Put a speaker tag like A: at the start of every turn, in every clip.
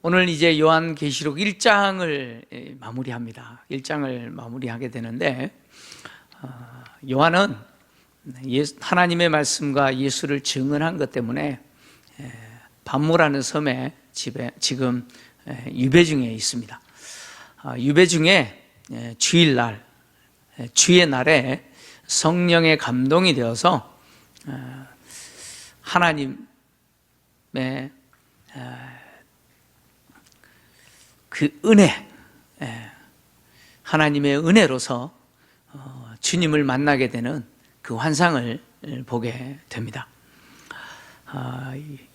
A: 오늘 이제 요한계시록 1장을 마무리합니다. 1장을 마무리하게 되는데, 요한은 하나님의 말씀과 예수를 증언한 것 때문에 반모라는 섬에 지금 유배 중에 있습니다. 유배 중에 주일날, 주의 날에 성령의 감동이 되어서 하나님의 그 은혜, 하나님의 은혜로서 주님을 만나게 되는 그 환상을 보게 됩니다.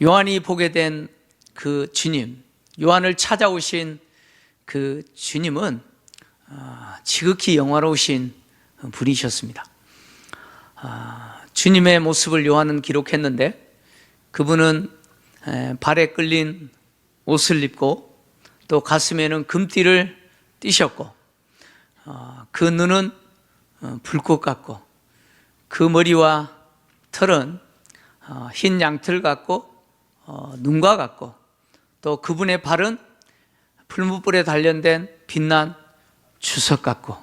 A: 요한이 보게 된 그 주님, 요한을 찾아오신 그 주님은 지극히 영화로우신 분이셨습니다. 주님의 모습을 요한은 기록했는데, 그분은 발에 끌린 옷을 입고 또 가슴에는 금띠를 띠셨고, 그 눈은 불꽃 같고, 그 머리와 털은 흰 양털 같고 눈과 같고, 또 그분의 발은 풀무불에 단련된 빛난 주석 같고,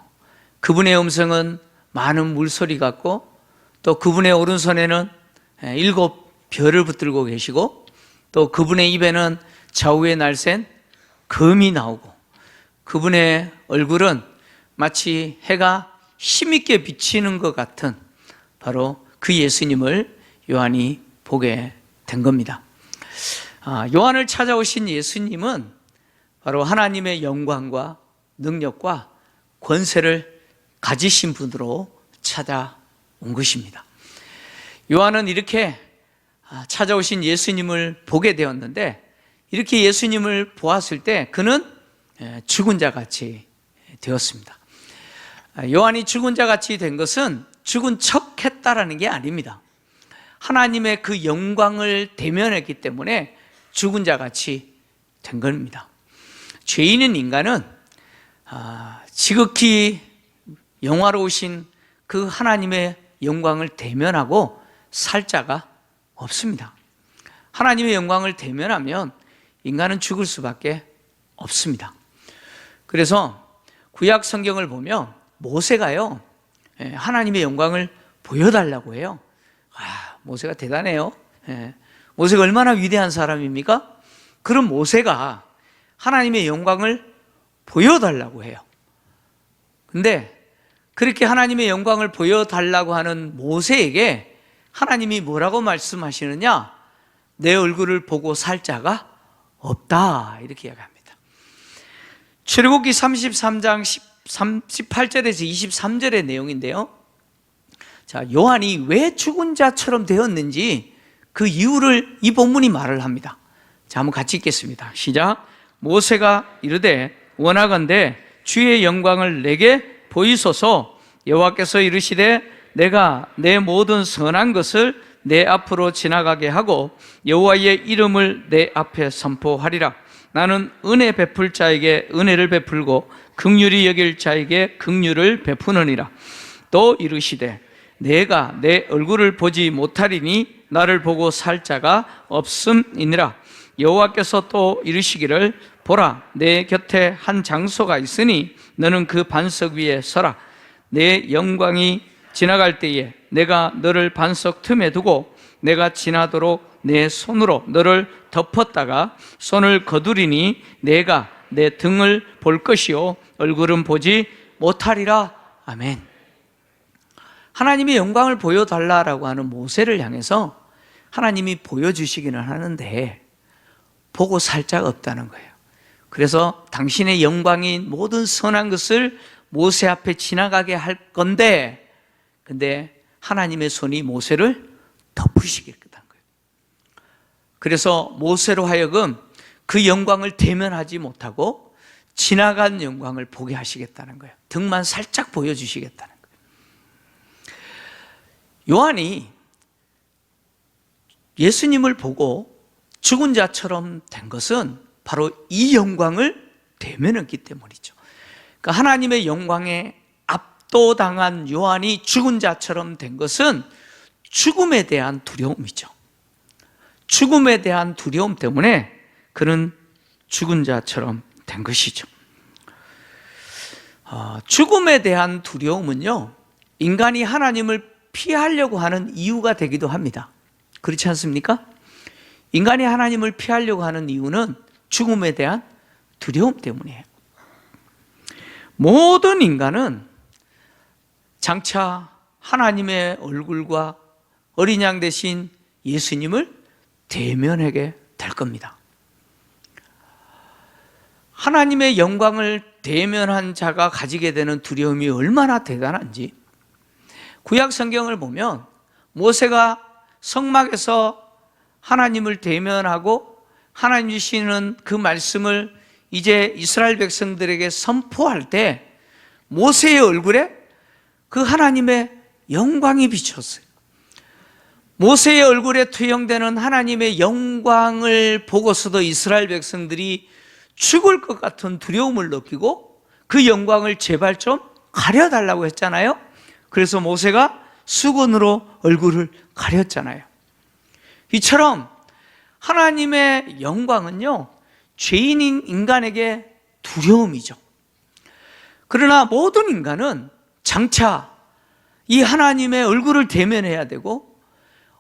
A: 그분의 음성은 많은 물소리 같고, 또 그분의 오른손에는 7 별을 붙들고 계시고, 또 그분의 입에는 좌우에 날쌘 검이 나오고, 그분의 얼굴은 마치 해가 힘있게 비치는 것 같은 바로 그 예수님을 요한이 보게 된 겁니다. 요한을 찾아오신 예수님은 바로 하나님의 영광과 능력과 권세를 가지신 분으로 찾아온 것입니다. 요한은 이렇게 찾아오신 예수님을 보게 되었는데, 이렇게 예수님을 보았을 때 그는 죽은 자 같이 되었습니다. 요한이 죽은 자 같이 된 것은 죽은 척 했다라는 게 아닙니다. 하나님의 그 영광을 대면했기 때문에 죽은 자 같이 된 겁니다. 죄인인 인간은 지극히 영화로우신 그 하나님의 영광을 대면하고 살 자가 없습니다. 하나님의 영광을 대면하면 인간은 죽을 수밖에 없습니다. 그래서 구약 성경을 보면 모세가요, 하나님의 영광을 보여달라고 해요. 모세가 대단해요. 모세가 얼마나 위대한 사람입니까? 그럼 모세가 하나님의 영광을 보여달라고 해요. 근데 그렇게 하나님의 영광을 보여달라고 하는 모세에게 하나님이 뭐라고 말씀하시느냐? 내 얼굴을 보고 살 자가 없다, 이렇게 이야기합니다. 출애굽기 33장 18절에서 23절의 내용인데요, 자, 요한이 왜 죽은 자처럼 되었는지 그 이유를 이 본문이 말을 합니다. 자, 한번 같이 읽겠습니다. 시작. 모세가 이르되 원하건대 주의 영광을 내게 보이소서. 여호와께서 이르시되 내가 내 모든 선한 것을 내 앞으로 지나가게 하고 여호와의 이름을 내 앞에 선포하리라. 나는 은혜 베풀 자에게 은혜를 베풀고 긍휼히 여길 자에게 긍휼을 베푸느니라. 또 이르시되 내가 내 얼굴을 보지 못하리니 나를 보고 살 자가 없음이니라. 여호와께서 또 이르시기를 보라, 내 곁에 한 장소가 있으니 너는 그 반석 위에 서라. 내 영광이 지나갈 때에 내가 너를 반석 틈에 두고 내가 지나도록 내 손으로 너를 덮었다가 손을 거두리니 내가 내 등을 볼 것이요 얼굴은 보지 못하리라. 아멘. 하나님의 영광을 보여달라고 하는 모세를 향해서 하나님이 보여주시기는 하는데 보고 살 자가 없다는 거예요. 그래서 당신의 영광인 모든 선한 것을 모세 앞에 지나가게 할 건데, 근데 하나님의 손이 모세를 덮으시겠다는 거예요. 그래서 모세로 하여금 그 영광을 대면하지 못하고 지나간 영광을 보게 하시겠다는 거예요. 등만 살짝 보여주시겠다는 거예요. 요한이 예수님을 보고 죽은 자처럼 된 것은 바로 이 영광을 대면했기 때문이죠. 그러니까 하나님의 영광에 압도당한 요한이 죽은 자처럼 된 것은 죽음에 대한 두려움이죠. 죽음에 대한 두려움 때문에 그는 죽은 자처럼 된 것이죠. 죽음에 대한 두려움은요, 인간이 하나님을 피하려고 하는 이유가 되기도 합니다. 그렇지 않습니까? 인간이 하나님을 피하려고 하는 이유는 죽음에 대한 두려움 때문이에요. 모든 인간은 장차 하나님의 얼굴과 어린 양 대신 예수님을 대면하게 될 겁니다. 하나님의 영광을 대면한 자가 가지게 되는 두려움이 얼마나 대단한지, 구약 성경을 보면 모세가 성막에서 하나님을 대면하고 하나님 주시는 그 말씀을 이제 이스라엘 백성들에게 선포할 때 모세의 얼굴에 그 하나님의 영광이 비쳤어요. 모세의 얼굴에 투영되는 하나님의 영광을 보고서도 이스라엘 백성들이 죽을 것 같은 두려움을 느끼고 그 영광을 제발 좀 가려달라고 했잖아요. 그래서 모세가 수건으로 얼굴을 가렸잖아요. 이처럼 하나님의 영광은요, 죄인인 인간에게 두려움이죠. 그러나 모든 인간은 장차 이 하나님의 얼굴을 대면해야 되고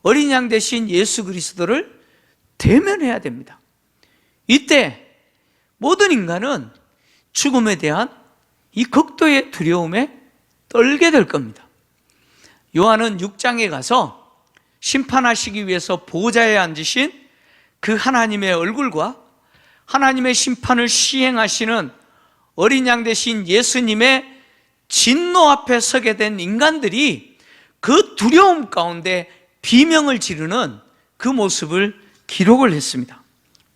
A: 어린 양 대신 예수 그리스도를 대면해야 됩니다. 이때 모든 인간은 죽음에 대한 이 극도의 두려움에 떨게 될 겁니다. 요한은 6장에 가서 심판하시기 위해서 보좌에 앉으신 그 하나님의 얼굴과 하나님의 심판을 시행하시는 어린 양 대신 예수님의 진노 앞에 서게 된 인간들이 그 두려움 가운데 비명을 지르는 그 모습을 기록을 했습니다.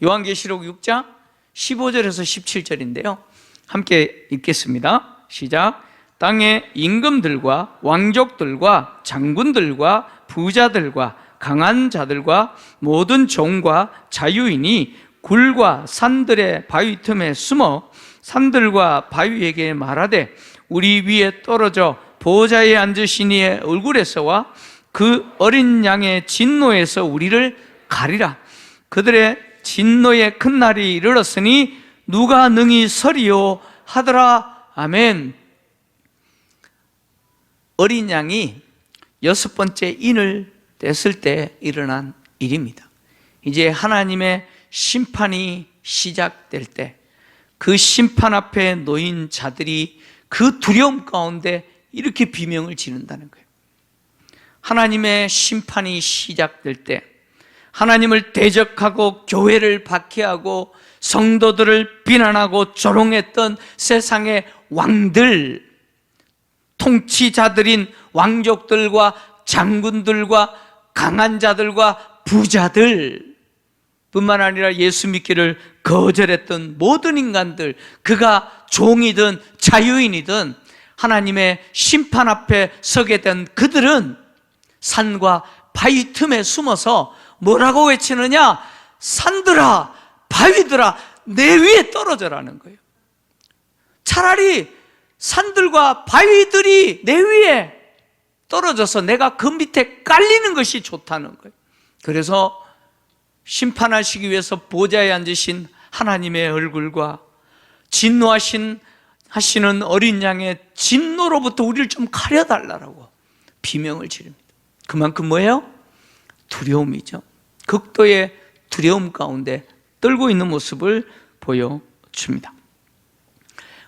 A: 요한계시록 6장 15절에서 17절인데요. 함께 읽겠습니다. 시작. 땅의 임금들과 왕족들과 장군들과 부자들과 강한 자들과 모든 종과 자유인이 굴과 산들의 바위 틈에 숨어 산들과 바위에게 말하되 우리 위에 떨어져 보좌에 앉으신 이의 얼굴에서와 그 어린 양의 진노에서 우리를 가리라. 그들의 진노의 큰 날이 이르렀으니 누가 능히 서리요 하더라. 아멘. 어린 양이 6번째 인을 뗐을 때 일어난 일입니다. 이제 하나님의 심판이 시작될 때 그 심판 앞에 놓인 자들이 그 두려움 가운데 이렇게 비명을 지른다는 거예요. 하나님의 심판이 시작될 때 하나님을 대적하고 교회를 박해하고 성도들을 비난하고 조롱했던 세상의 왕들, 통치자들인 왕족들과 장군들과 강한 자들과 부자들 뿐만 아니라 예수 믿기를 거절했던 모든 인간들, 그가 종이든 자유인이든 하나님의 심판 앞에 서게 된 그들은 산과 바위 틈에 숨어서 뭐라고 외치느냐? 산들아, 바위들아, 내 위에 떨어져라는 거예요. 차라리 산들과 바위들이 내 위에 떨어져서 내가 그 밑에 깔리는 것이 좋다는 거예요. 그래서 심판하시기 위해서 보좌에 앉으신 하나님의 얼굴과 진노하시는 어린 양의 진노로부터 우리를 좀 가려달라고 비명을 지릅니다. 그만큼 뭐예요? 두려움이죠. 극도의 두려움 가운데 떨고 있는 모습을 보여줍니다.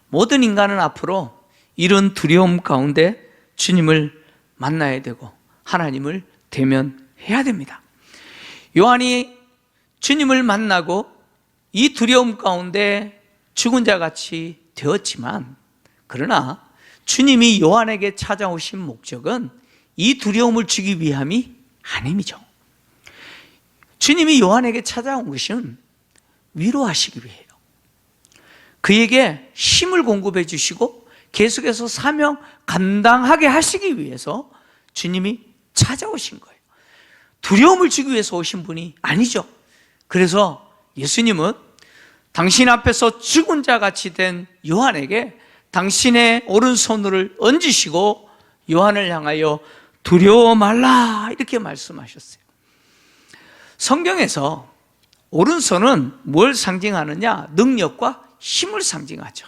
A: 모든 인간은 앞으로 이런 두려움 가운데 주님을 만나야 되고 하나님을 대면해야 됩니다. 요한이 주님을 만나고 이 두려움 가운데 죽은 자같이 되었지만, 그러나 주님이 요한에게 찾아오신 목적은 이 두려움을 주기 위함이 아님이죠. 주님이 요한에게 찾아온 것은 위로하시기 위해요. 그에게 힘을 공급해 주시고 계속해서 사명 감당하게 하시기 위해서 주님이 찾아오신 거예요. 두려움을 주기 위해서 오신 분이 아니죠. 그래서 예수님은 당신 앞에서 죽은 자같이 된 요한에게 당신의 오른손을 얹으시고 요한을 향하여 두려워 말라 이렇게 말씀하셨어요. 성경에서 오른손은 뭘 상징하느냐? 능력과 힘을 상징하죠.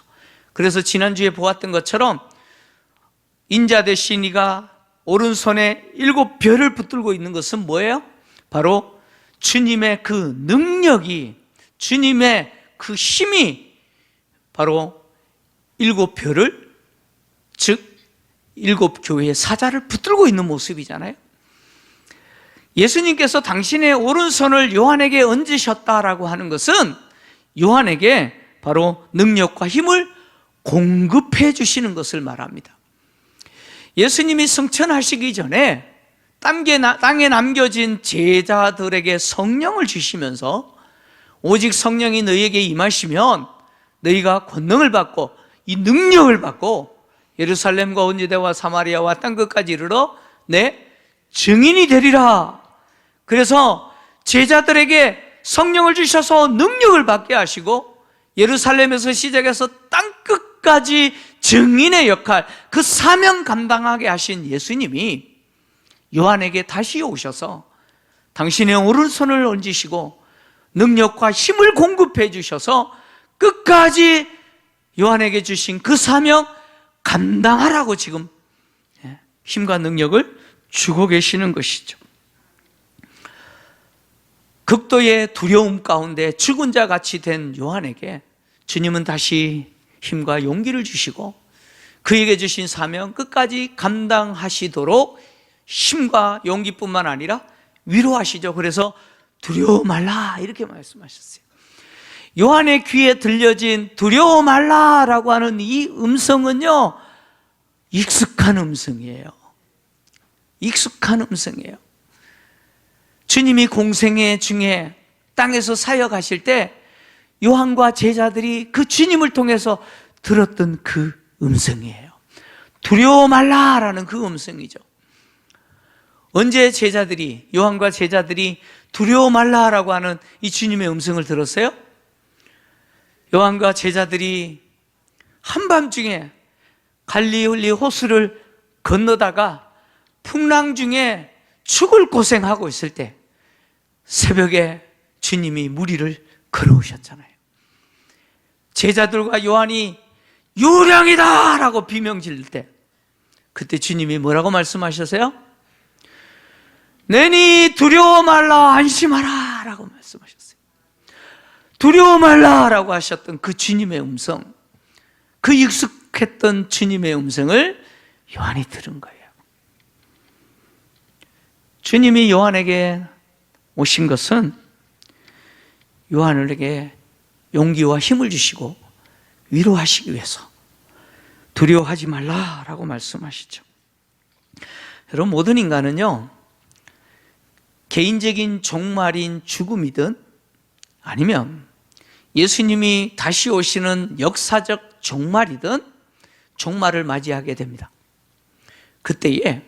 A: 그래서 지난주에 보았던 것처럼 인자 되신 이가 오른손에 7별을 붙들고 있는 것은 뭐예요? 바로 주님의 그 능력이, 주님의 그 힘이 바로 7별을, 즉 7교회의 사자를 붙들고 있는 모습이잖아요. 예수님께서 당신의 오른손을 요한에게 얹으셨다라고 하는 것은 요한에게 바로 능력과 힘을 공급해 주시는 것을 말합니다. 예수님이 승천하시기 전에 땅에 남겨진 제자들에게 성령을 주시면서 오직 성령이 너희에게 임하시면 너희가 권능을 받고 이 능력을 받고 예루살렘과 온 유대와 사마리아와 땅끝까지 이르러 내 증인이 되리라. 그래서 제자들에게 성령을 주셔서 능력을 받게 하시고 예루살렘에서 시작해서 땅끝까지 증인의 역할, 그 사명 감당하게 하신 예수님이 요한에게 다시 오셔서 당신의 오른손을 얹으시고 능력과 힘을 공급해 주셔서 끝까지 요한에게 주신 그 사명 감당하라고 지금 힘과 능력을 주고 계시는 것이죠. 극도의 두려움 가운데 죽은 자 같이 된 요한에게 주님은 다시 힘과 용기를 주시고 그에게 주신 사명 끝까지 감당하시도록 힘과 용기뿐만 아니라 위로하시죠. 그래서 두려워 말라 이렇게 말씀하셨어요. 요한의 귀에 들려진 두려워 말라라고 하는 이 음성은요, 익숙한 음성이에요. 익숙한 음성이에요. 주님이 공생애 중에 땅에서 사역하실 때 요한과 제자들이 그 주님을 통해서 들었던 그 음성이에요. 두려워 말라라는 그 음성이죠. 언제 제자들이, 요한과 제자들이 두려워 말라라고 하는 이 주님의 음성을 들었어요? 요한과 제자들이 한밤중에 갈릴리 호수를 건너다가 풍랑 중에 죽을 고생하고 있을 때 새벽에 주님이 물 위를 걸어오셨잖아요. 제자들과 요한이 유령이다 라고 비명 지를 때 그때 주님이 뭐라고 말씀하셨어요? 내니 두려워 말라 안심하라 라고 말씀하셨어요. 두려워 말라 라고 하셨던 그 주님의 음성, 그 익숙했던 주님의 음성을 요한이 들은 거예요. 주님이 요한에게 오신 것은 요한에게 용기와 힘을 주시고 위로하시기 위해서 두려워하지 말라라고 말씀하시죠. 여러분, 모든 인간은요, 개인적인 종말인 죽음이든 아니면 예수님이 다시 오시는 역사적 종말이든 종말을 맞이하게 됩니다. 그때에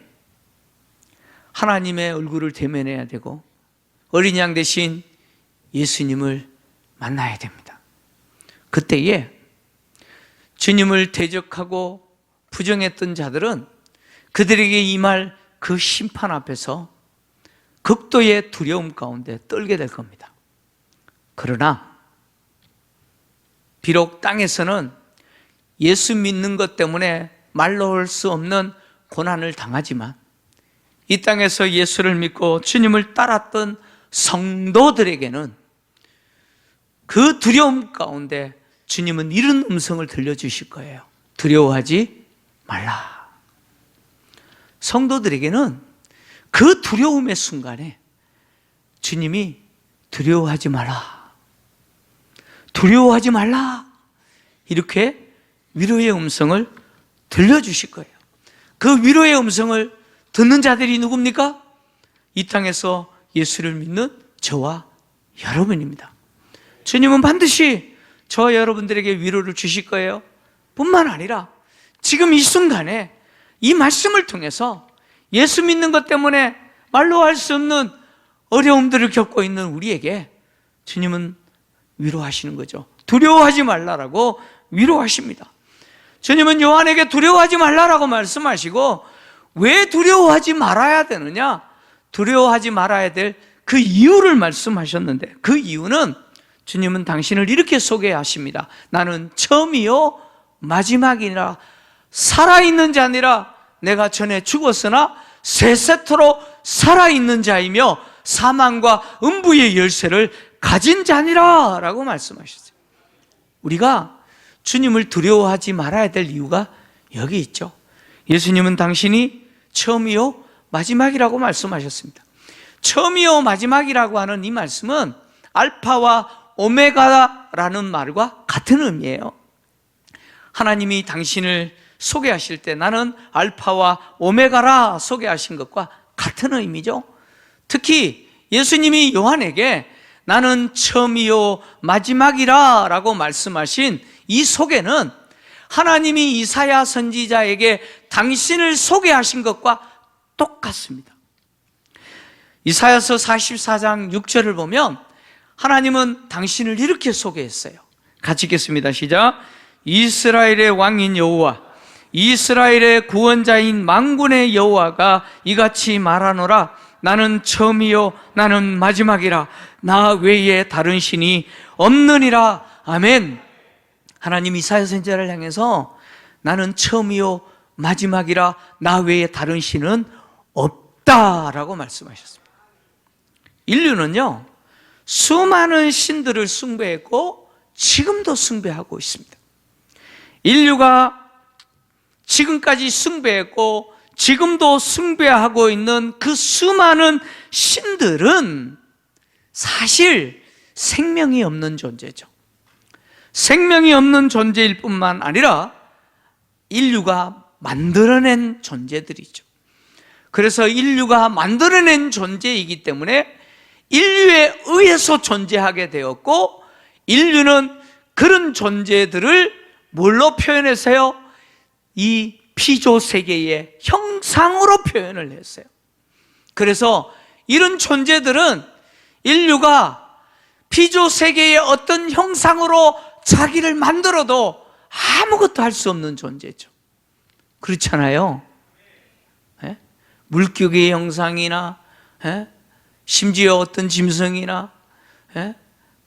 A: 하나님의 얼굴을 대면해야 되고 어린 양 대신 예수님을 만나야 됩니다. 그때에 주님을 대적하고 부정했던 자들은 그들에게 임할 그 심판 앞에서 극도의 두려움 가운데 떨게 될 겁니다. 그러나 비록 땅에서는 예수 믿는 것 때문에 말로 할 수 없는 고난을 당하지만 이 땅에서 예수를 믿고 주님을 따랐던 성도들에게는 그 두려움 가운데 주님은 이런 음성을 들려주실 거예요. 두려워하지 말라. 성도들에게는 그 두려움의 순간에 주님이 두려워하지 말라, 두려워하지 말라 이렇게 위로의 음성을 들려주실 거예요. 그 위로의 음성을 듣는 자들이 누굽니까? 이 땅에서 예수를 믿는 저와 여러분입니다. 주님은 반드시 저와 여러분들에게 위로를 주실 거예요. 뿐만 아니라 지금 이 순간에 이 말씀을 통해서 예수 믿는 것 때문에 말로 할 수 없는 어려움들을 겪고 있는 우리에게 주님은 위로하시는 거죠. 두려워하지 말라라고 위로하십니다. 주님은 요한에게 두려워하지 말라라고 말씀하시고 왜 두려워하지 말아야 되느냐? 두려워하지 말아야 될 그 이유를 말씀하셨는데, 그 이유는 주님은 당신을 이렇게 소개하십니다. 나는 처음이요 마지막이라, 살아있는 자니라. 내가 전에 죽었으나 세세토록 살아있는 자이며 사망과 음부의 열쇠를 가진 자니라 라고 말씀하셨어요. 우리가 주님을 두려워하지 말아야 될 이유가 여기 있죠. 예수님은 당신이 처음이요 마지막이라고 말씀하셨습니다. 처음이요 마지막이라고 하는 이 말씀은 알파와 오메가라는 말과 같은 의미예요. 하나님이 당신을 소개하실 때 나는 알파와 오메가라 소개하신 것과 같은 의미죠. 특히 예수님이 요한에게 나는 처음이요 마지막이라 라고 말씀하신 이 소개는 하나님이 이사야 선지자에게 당신을 소개하신 것과 똑같습니다. 이사야서 44장 6절을 보면 하나님은 당신을 이렇게 소개했어요. 같이 읽겠습니다. 시작. 이스라엘의 왕인 여호와, 이스라엘의 구원자인 만군의 여호와가 이같이 말하노라. 나는 처음이요 나는 마지막이라. 나 외에 다른 신이 없느니라. 아멘. 하나님 이사야 선지자를 향해서 나는 처음이요 마지막이라, 나 외에 다른 신은 없다라고 말씀하셨습니다. 인류는요 수많은 신들을 숭배했고 지금도 숭배하고 있습니다. 인류가 지금까지 숭배했고 지금도 숭배하고 있는 그 수많은 신들은 사실 생명이 없는 존재죠. 생명이 없는 존재일 뿐만 아니라 인류가 만들어낸 존재들이죠. 그래서 인류가 만들어낸 존재이기 때문에 인류에 의해서 존재하게 되었고, 인류는 그런 존재들을 뭘로 표현했어요? 이 피조 세계의 형상으로 표현을 했어요. 그래서 이런 존재들은 인류가 피조 세계의 어떤 형상으로 자기를 만들어도 아무것도 할 수 없는 존재죠. 그렇잖아요. 예? 물고기의 형상이나 예? 심지어 어떤 짐승이나 예?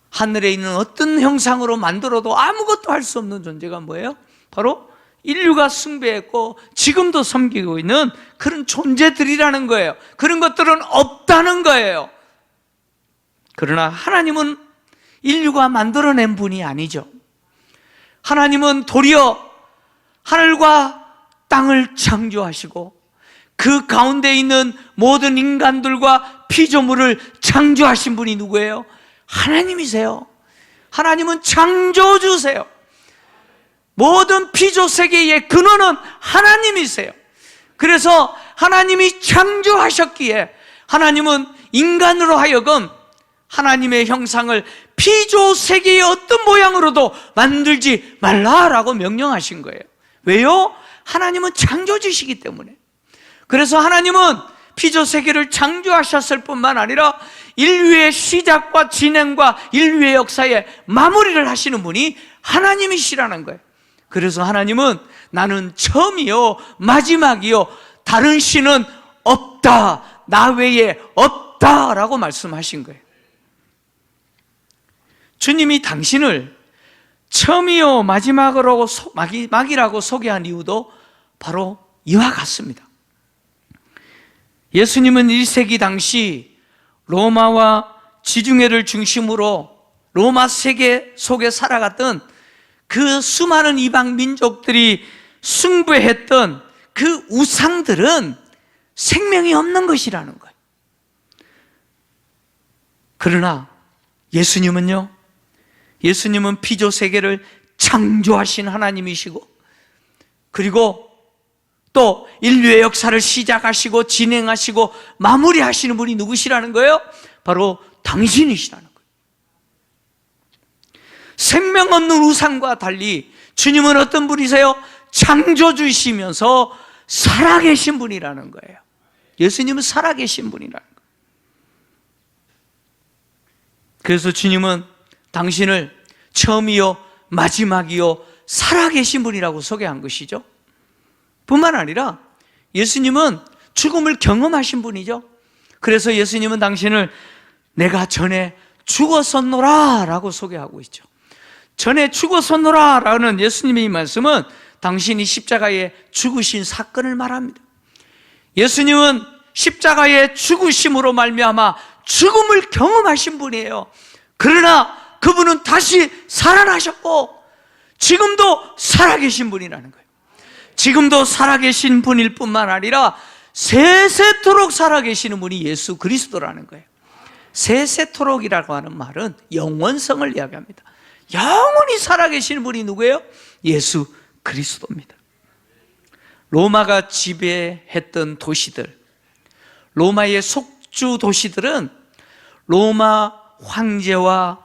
A: 하늘에 있는 어떤 형상으로 만들어도 아무것도 할 수 없는 존재가 뭐예요? 바로 인류가 숭배했고 지금도 섬기고 있는 그런 존재들이라는 거예요. 그런 것들은 없다는 거예요. 그러나 하나님은 인류가 만들어낸 분이 아니죠. 하나님은 도리어 하늘과 땅을 창조하시고 그 가운데 있는 모든 인간들과 피조물을 창조하신 분이 누구예요? 하나님이세요. 하나님은 창조주세요. 모든 피조 세계의 근원은 하나님이세요. 그래서 하나님이 창조하셨기에 하나님은 인간으로 하여금 하나님의 형상을 피조 세계의 어떤 모양으로도 만들지 말라라고 명령하신 거예요. 왜요? 하나님은 창조주시기 때문에. 그래서 하나님은 피조 세계를 창조하셨을 뿐만 아니라 인류의 시작과 진행과 인류의 역사에 마무리를 하시는 분이 하나님이시라는 거예요. 그래서 하나님은 나는 처음이요 마지막이요 다른 신은 없다, 나 외에 없다라고 말씀하신 거예요. 주님이 당신을 처음이요 마지막이라고 소개한 이유도 바로 이와 같습니다. 예수님은 1세기 당시 로마와 지중해를 중심으로 로마 세계 속에 살아갔던 그 수많은 이방 민족들이 숭배했던 그 우상들은 생명이 없는 것이라는 거예요. 그러나 예수님은요, 예수님은 피조 세계를 창조하신 하나님이시고, 그리고 또 인류의 역사를 시작하시고 진행하시고 마무리하시는 분이 누구시라는 거예요? 바로 당신이시라는 거예요. 생명 없는 우상과 달리 주님은 어떤 분이세요? 창조주이시면서 살아계신 분이라는 거예요. 예수님은 살아계신 분이라는 거예요. 그래서 주님은 당신을 처음이요 마지막이요 살아계신 분이라고 소개한 것이죠. 뿐만 아니라 예수님은 죽음을 경험하신 분이죠. 그래서 예수님은 당신을 내가 전에 죽었었노라 라고 소개하고 있죠. 전에 죽었었노라 라는 예수님의 이 말씀은 당신이 십자가에 죽으신 사건을 말합니다. 예수님은 십자가의 죽으심으로 말미암아 죽음을 경험하신 분이에요. 그러나 그분은 다시 살아나셨고 지금도 살아계신 분이라는 거예요. 지금도 살아계신 분일 뿐만 아니라 세세토록 살아계시는 분이 예수 그리스도라는 거예요. 세세토록이라고 하는 말은 영원성을 이야기합니다. 영원히 살아계시는 분이 누구예요? 예수 그리스도입니다. 로마가 지배했던 도시들, 로마의 속주 도시들은 로마 황제와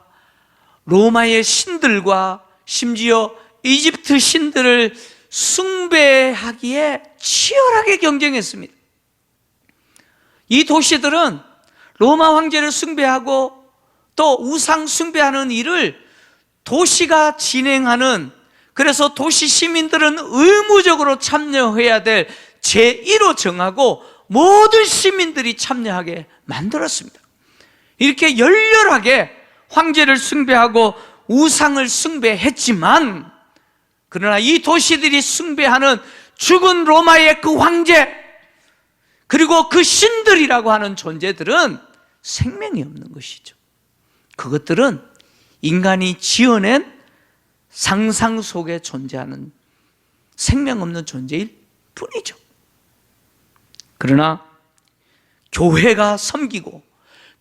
A: 로마의 신들과 심지어 이집트 신들을 숭배하기에 치열하게 경쟁했습니다. 이 도시들은 로마 황제를 숭배하고 또 우상 숭배하는 일을 도시가 진행하는, 그래서 도시 시민들은 의무적으로 참여해야 될 제1호 정하고 모든 시민들이 참여하게 만들었습니다. 이렇게 열렬하게 황제를 숭배하고 우상을 숭배했지만, 그러나 이 도시들이 숭배하는 죽은 로마의 그 황제 그리고 그 신들이라고 하는 존재들은 생명이 없는 것이죠. 그것들은 인간이 지어낸 상상 속에 존재하는 생명 없는 존재일 뿐이죠. 그러나 교회가 섬기고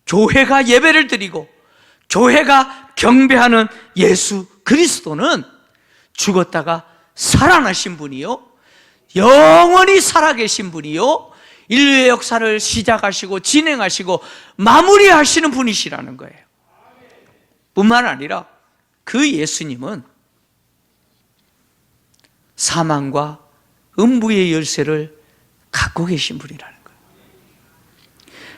A: 교회가 예배를 드리고 교회가 경배하는 예수 그리스도는 죽었다가 살아나신 분이요, 영원히 살아계신 분이요, 인류의 역사를 시작하시고 진행하시고 마무리하시는 분이시라는 거예요. 뿐만 아니라 그 예수님은 사망과 음부의 열쇠를 갖고 계신 분이라는 거예요.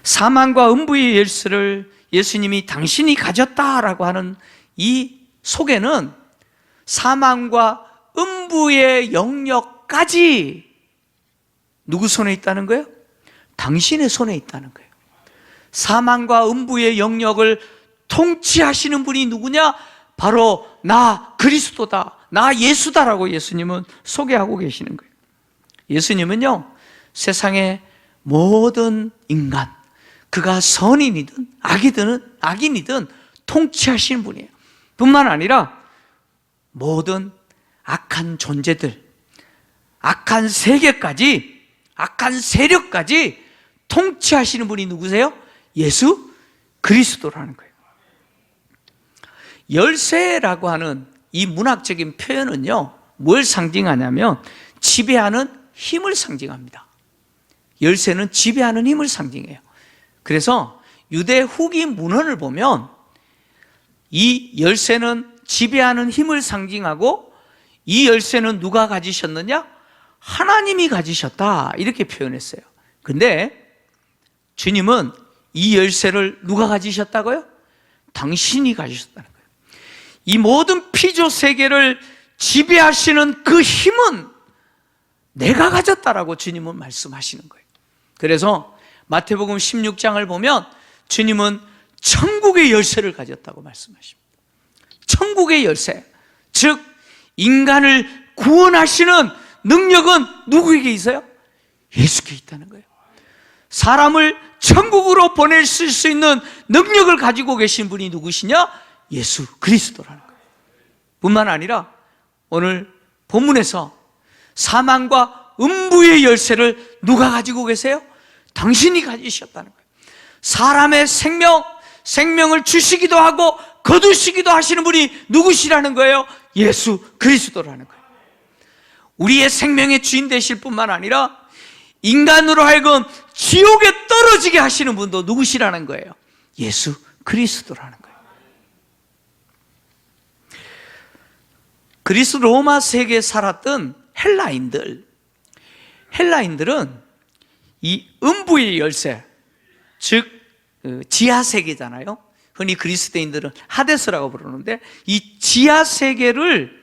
A: 사망과 음부의 열쇠를 예수님이 당신이 가졌다라고 하는 이 속에는 사망과 음부의 영역까지 누구 손에 있다는 거예요? 당신의 손에 있다는 거예요. 사망과 음부의 영역을 통치하시는 분이 누구냐? 바로 나 그리스도다, 나 예수다라고 예수님은 소개하고 계시는 거예요. 예수님은요, 세상의 모든 인간, 그가 선인이든 악인이든 통치하시는 분이에요. 뿐만 아니라 모든 악한 존재들, 악한 세계까지, 악한 세력까지 통치하시는 분이 누구세요? 예수 그리스도라는 거예요. 열쇠라고 하는 이 문학적인 표현은요, 뭘 상징하냐면 지배하는 힘을 상징합니다. 열쇠는 지배하는 힘을 상징해요. 그래서 유대 후기 문헌을 보면 이 열쇠는 지배하는 힘을 상징하고, 이 열쇠는 누가 가지셨느냐? 하나님이 가지셨다, 이렇게 표현했어요. 근데 주님은 이 열쇠를 누가 가지셨다고요? 당신이 가지셨다는 거예요. 이 모든 피조 세계를 지배하시는 그 힘은 내가 가졌다라고 주님은 말씀하시는 거예요. 그래서 마태복음 16장을 보면 주님은 천국의 열쇠를 가졌다고 말씀하십니다. 천국의 열쇠, 즉 인간을 구원하시는 능력은 누구에게 있어요? 예수께 있다는 거예요. 사람을 천국으로 보내실 수 있는 능력을 가지고 계신 분이 누구시냐? 예수 그리스도라는 거예요. 뿐만 아니라 오늘 본문에서 사망과 음부의 열쇠를 누가 가지고 계세요? 당신이 가지셨다는 거예요. 사람의 생명을 주시기도 하고 거두시기도 하시는 분이 누구시라는 거예요? 예수 그리스도라는 거예요. 우리의 생명의 주인 되실 뿐만 아니라 인간으로 하여금 지옥에 떨어지게 하시는 분도 누구시라는 거예요? 예수 그리스도라는 거예요. 그리스 로마 세계에 살았던 헬라인들은 이 음부의 열쇠, 즉 지하 세계잖아요. 흔히 그리스도인들은 하데스라고 부르는데, 이 지하 세계를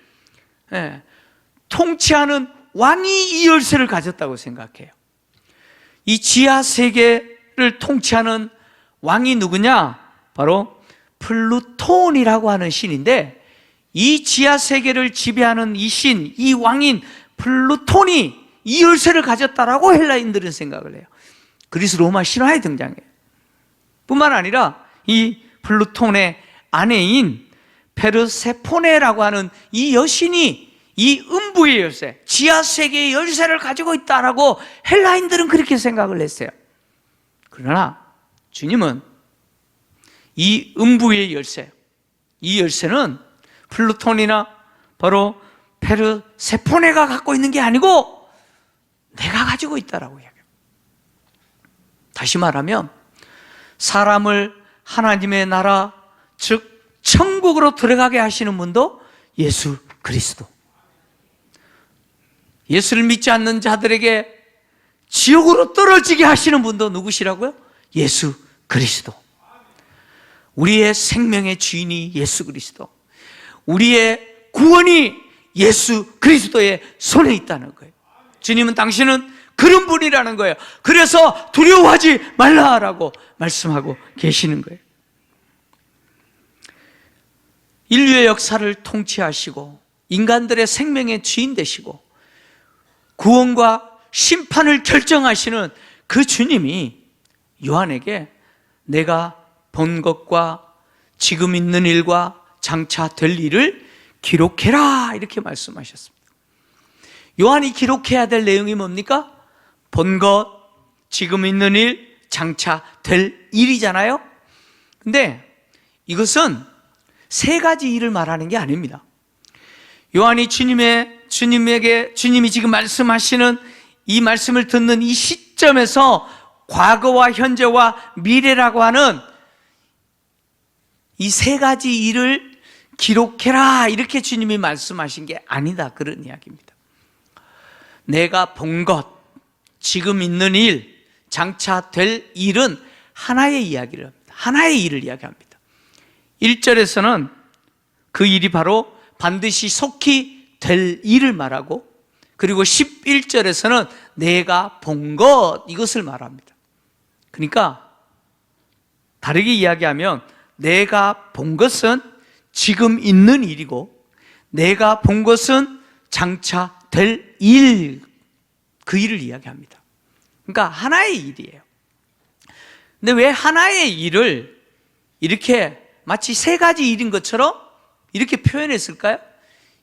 A: 통치하는 왕이 이 열쇠를 가졌다고 생각해요. 이 지하 세계를 통치하는 왕이 누구냐? 바로 플루톤이라고 하는 신인데, 이 지하 세계를 지배하는 이 신, 이 왕인 플루톤이 이 열쇠를 가졌다라고 헬라인들은 생각을 해요. 그리스 로마 신화에 등장해요. 뿐만 아니라 이 플루톤의 아내인 페르세포네라고 하는 이 여신이 이 음부의 열쇠, 지하 세계의 열쇠를 가지고 있다라고 헬라인들은 그렇게 생각을 했어요. 그러나 주님은 이 음부의 열쇠, 이 열쇠는 플루톤이나 바로 페르세포네가 갖고 있는 게 아니고 내가 가지고 있다라고 이야기해요. 다시 말하면 사람을 하나님의 나라, 즉 천국으로 들어가게 하시는 분도 예수 그리스도. 예수를 믿지 않는 자들에게 지옥으로 떨어지게 하시는 분도 누구시라고요? 예수 그리스도. 우리의 생명의 주인이 예수 그리스도, 우리의 구원이 예수 그리스도의 손에 있다는 거예요. 주님은 당신은 그런 분이라는 거예요. 그래서 두려워하지 말라라고 말씀하고 계시는 거예요. 인류의 역사를 통치하시고 인간들의 생명의 주인 되시고 구원과 심판을 결정하시는 그 주님이 요한에게 내가 본 것과 지금 있는 일과 장차 될 일을 기록해라 이렇게 말씀하셨습니다. 요한이 기록해야 될 내용이 뭡니까? 본 것, 지금 있는 일, 장차 될 일이잖아요. 근데 이것은 세 가지 일을 말하는 게 아닙니다. 요한이 주님에게 주님이 지금 말씀하시는 이 말씀을 듣는 이 시점에서 과거와 현재와 미래라고 하는 이 세 가지 일을 기록해라 이렇게 주님이 말씀하신 게 아니다, 그런 이야기입니다. 내가 본 것, 지금 있는 일, 장차 될 일은 하나의 이야기를 합니다. 하나의 일을 이야기합니다. 1절에서는 그 일이 바로 반드시 속히 될 일을 말하고, 그리고 11절에서는 내가 본 것, 이것을 말합니다. 그러니까 다르게 이야기하면 내가 본 것은 지금 있는 일이고 내가 본 것은 장차 될 일, 그 일을 이야기합니다. 그러니까 하나의 일이에요. 근데 왜 하나의 일을 이렇게 마치 세 가지 일인 것처럼 이렇게 표현했을까요?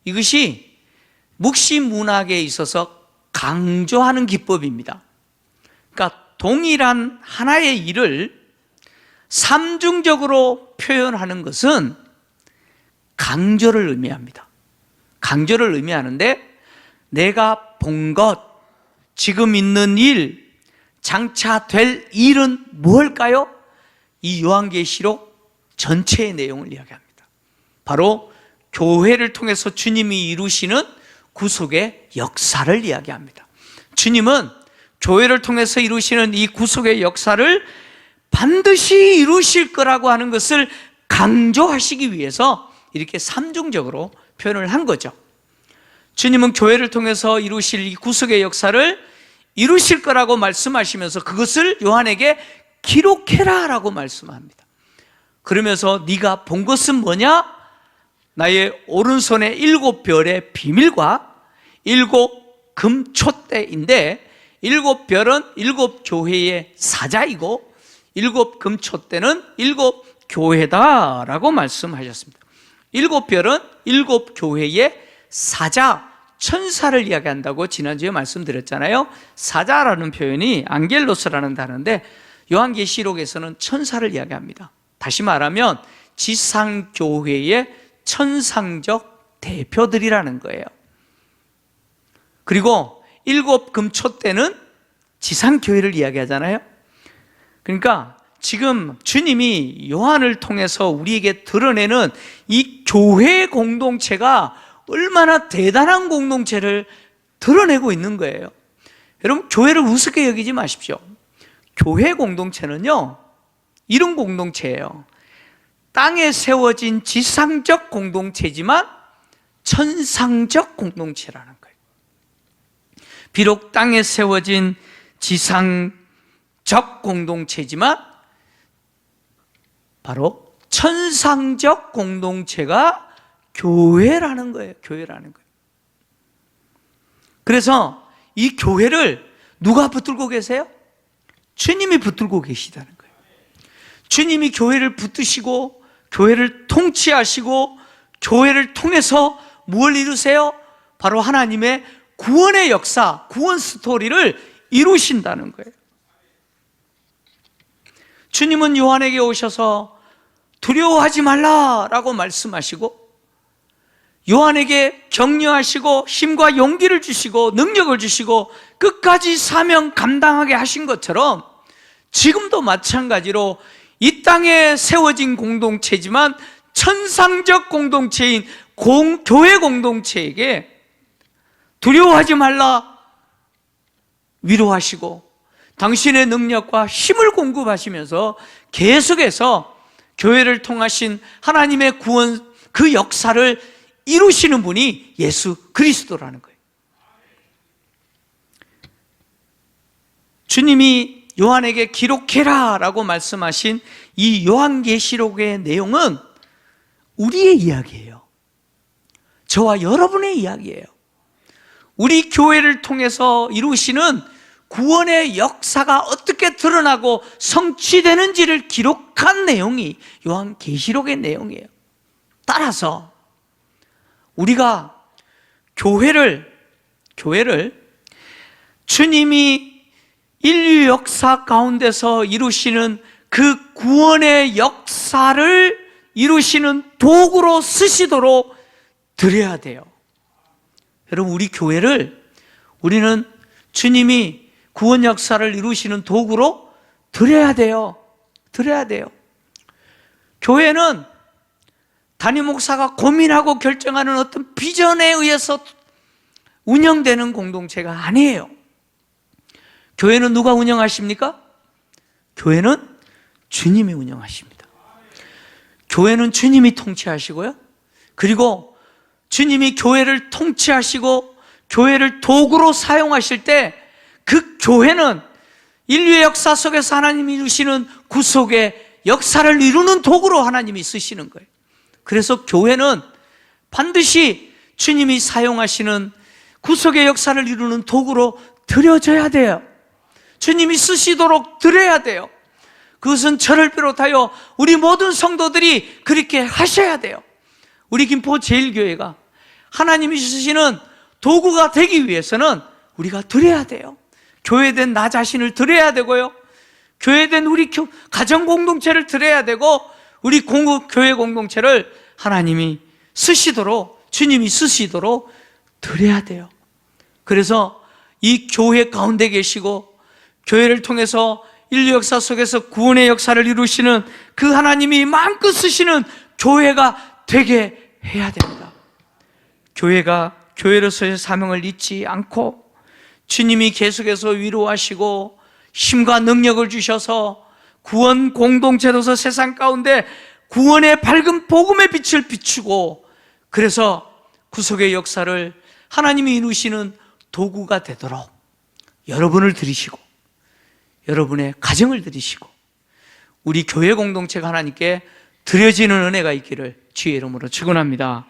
A: 이것이 묵시 문학에 있어서 강조하는 기법입니다. 그러니까 동일한 하나의 일을 삼중적으로 표현하는 것은 강조를 의미합니다. 강조를 의미하는데 내가 본 것, 지금 있는 일, 장차 될 일은 무엇일까요? 이 요한계시록 전체의 내용을 이야기합니다. 바로 교회를 통해서 주님이 이루시는 구속의 역사를 이야기합니다. 주님은 교회를 통해서 이루시는 이 구속의 역사를 반드시 이루실 거라고 하는 것을 강조하시기 위해서 이렇게 삼중적으로 표현을 한 거죠. 주님은 교회를 통해서 이루실 이 구속의 역사를 이루실 거라고 말씀하시면서 그것을 요한에게 기록해라 라고 말씀합니다. 그러면서 네가 본 것은 뭐냐? 나의 오른손에 7별의 비밀과 7금 촛대인데, 7별은 7교회의 사자이고 7금 촛대는 7교회다라고 말씀하셨습니다. 7별은 7교회의 사자, 천사를 이야기한다고 지난주에 말씀드렸잖아요. 사자라는 표현이 앙겔로스라는 단어인데 요한계시록에서는 천사를 이야기합니다. 다시 말하면 지상교회의 천상적 대표들이라는 거예요. 그리고 7금 촛대는 지상교회를 이야기하잖아요. 그러니까 지금 주님이 요한을 통해서 우리에게 드러내는 이 교회 공동체가 얼마나 대단한 공동체를 드러내고 있는 거예요. 여러분, 교회를 우습게 여기지 마십시오. 교회 공동체는요, 이런 공동체예요. 땅에 세워진 지상적 공동체지만 천상적 공동체라는 거예요. 비록 땅에 세워진 지상적 공동체지만 바로 천상적 공동체가 교회라는 거예요. 교회라는 거예요. 그래서 이 교회를 누가 붙들고 계세요? 주님이 붙들고 계시다는 거예요. 주님이 교회를 붙드시고 교회를 통치하시고 교회를 통해서 무엇을 이루세요? 바로 하나님의 구원의 역사, 구원 스토리를 이루신다는 거예요. 주님은 요한에게 오셔서 두려워하지 말라라고 말씀하시고 요한에게 격려하시고 힘과 용기를 주시고 능력을 주시고 끝까지 사명 감당하게 하신 것처럼 지금도 마찬가지로 이 땅에 세워진 공동체지만 천상적 공동체인 교회 공동체에게 두려워하지 말라 위로하시고 당신의 능력과 힘을 공급하시면서 계속해서 교회를 통하신 하나님의 구원 그 역사를 이루시는 분이 예수 그리스도라는 거예요. 주님이 요한에게 기록해라 라고 말씀하신 이 요한계시록의 내용은 우리의 이야기예요. 저와 여러분의 이야기예요. 우리 교회를 통해서 이루시는 구원의 역사가 어떻게 드러나고 성취되는지를 기록한 내용이 요한계시록의 내용이에요. 따라서 우리가 교회를 주님이 인류 역사 가운데서 이루시는 그 구원의 역사를 이루시는 도구로 쓰시도록 드려야 돼요. 여러분, 우리 교회를 우리는 주님이 구원 역사를 이루시는 도구로 드려야 돼요. 드려야 돼요. 교회는 담임 목사가 고민하고 결정하는 어떤 비전에 의해서 운영되는 공동체가 아니에요. 교회는 누가 운영하십니까? 교회는 주님이 운영하십니다. 교회는 주님이 통치하시고요. 그리고 주님이 교회를 통치하시고 교회를 도구로 사용하실 때 그 교회는 인류의 역사 속에서 하나님이 이루시는 구속의 역사를 이루는 도구로 하나님이 쓰시는 거예요. 그래서 교회는 반드시 주님이 사용하시는 구속의 역사를 이루는 도구로 드려져야 돼요. 주님이 쓰시도록 드려야 돼요. 그것은 저를 비롯하여 우리 모든 성도들이 그렇게 하셔야 돼요. 우리 김포 제일교회가 하나님이 쓰시는 도구가 되기 위해서는 우리가 드려야 돼요. 교회된 나 자신을 드려야 되고요, 교회된 우리 가정 공동체를 드려야 되고, 우리 교회 공동체를 하나님이 쓰시도록, 주님이 쓰시도록 드려야 돼요. 그래서 이 교회 가운데 계시고 교회를 통해서 인류 역사 속에서 구원의 역사를 이루시는 그 하나님이 마음껏 쓰시는 교회가 되게 해야 됩니다. 교회가 교회로서의 사명을 잊지 않고 주님이 계속해서 위로하시고 힘과 능력을 주셔서 구원 공동체로서 세상 가운데 구원의 밝은 복음의 빛을 비추고, 그래서 구속의 역사를 하나님이 이루시는 도구가 되도록 여러분을 들이시고 여러분의 가정을 들이시고 우리 교회 공동체가 하나님께 드려지는 은혜가 있기를 주의 이름으로 축원합니다.